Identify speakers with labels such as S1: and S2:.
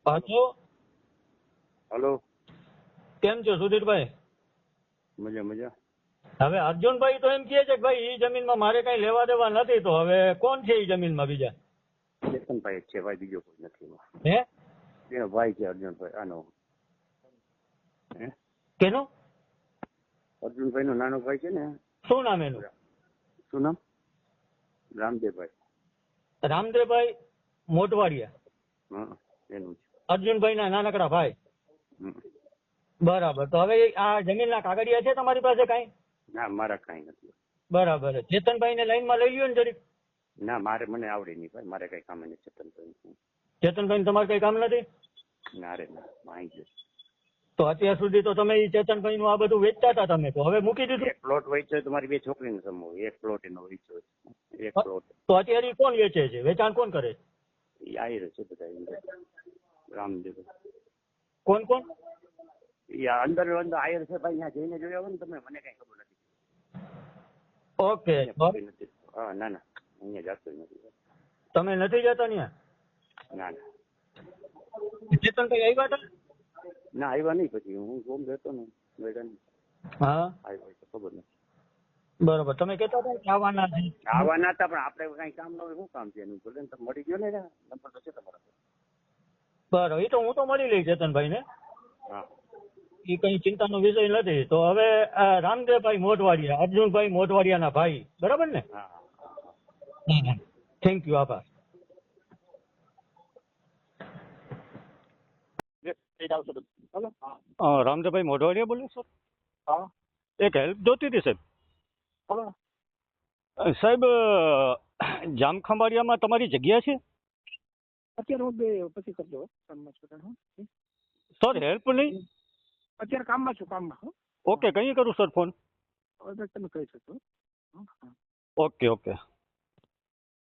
S1: હા તો
S2: હલો.
S1: કેમ છો સુધીરભાઈ?
S2: મજા મજા.
S1: હવે અર્જુનભાઈ તો એમ કહે છે કે ભાઈ એ જમીનમાં મારે કઈ લેવા દેવા નથી, તો હવે કોણ છે એ જમીનમાં બીજા?
S2: ચેતનભાઈ જ છે ભાઈ, બીજો કોઈ નથી એમાં.
S1: હે
S2: એનો ભાઈ છે અર્જુનભાઈ. આનો હે
S1: કેનો?
S2: અર્જુનભાઈ નો નાનો ભાઈ છે ને.
S1: શું નામ એનું?
S2: શું નામ? રામદેવભાઈ.
S1: રામદેવભાઈ મોટવાડિયા.
S2: હા, એનું છે.
S1: અર્જુનભાઈ ના નાનકડા ભાઈ.
S2: હમ.
S1: બરાબર. તો હવે આ જમીનના કાગળિયા છે તમારી પાસે કાંઈ?
S2: ના, મારા કાંઈ નથી.
S1: બરાબર. ચેતનભાઈ ને લાઈનમાં લઈ લ્યો ને જરીક.
S2: ના, મને આવડે નહીં ભાઈ, મારે કઈ કામ નથી. ચેતનભાઈ
S1: ચેતનભાઈ તમારે કઈ કામ નથી?
S2: ના રે ના, માહી છે.
S1: તો અત્યાર સુધી તો તમે ઈ ચેતનભાઈ નું આ બધું વેચતા હતા તમે, તો હવે મૂકી દીધું?
S2: એક પ્લોટ વેચ્યો તમારી બે છોકરીને સમૂહ, એક પ્લોટ એનો વેચ્યો. એક પ્લોટ.
S1: તો અત્યારે ઈ કોણ વેચે છે? વેચાણ કોણ કરે છે?
S2: એ આયર છે બધા. રામદેવ.
S1: કોણ કોણ?
S2: એ અંદર આયર છે ભાઈ, ત્યાં જઈને જોયા હોય ને તમે, મને કઈ ખબર નથી.
S1: ઓકે.
S2: નથી. હા, ના ના, અહીંયા જતો નથી.
S1: તમે નથી જતા ત્યાં?
S2: ના ના.
S1: ચેતનભાઈ આવ્યા હતા?
S2: ના, આવ્યા નહીં. પછી હું ગોમ જતો ને મેડમ.
S1: હા,
S2: આવ્યો તો ખબર નથી.
S1: બરોબર. તમે કહેતા હતા કે આવવાના છે?
S2: આવવાના હતા, પણ આપણે કઈ કામ ન હોય. શું કામ છે એનું? ભલે ને મળી ગયો ને, નંબર તો છે તમારો.
S1: બરોબર. એ તો હું તો મળી લઈ ચેતનભાઈ ને,
S2: હા.
S1: એ કઈ ચિંતાનો વિષય નથી. તો હવે આ રામદેવભાઈ મોટવાડિયા, અર્જુનભાઈ મોટવાડિયાના ભાઈ, બરાબર ને?
S2: હા.
S1: થેન્ક યુ, આભાર. રામદેવભાઈ મોઢવાડિયા બોલો સર?
S3: હા,
S1: એક હેલ્પ જોતી હતી સાહેબ.
S3: બોલો.
S1: સાહેબ, જામખંભાળિયામાં તમારી જગ્યા છે?
S3: અત્યારે હું બે પછી કરજો કામમાં છું. હું
S1: સર હેલ્પ નહીં?
S3: અત્યારે કામમાં છું, કામમાં. હો.
S1: ઓકે, કઈ કરું સર ફોન?
S3: હવે તમે કહી શકો.
S1: Okay okay.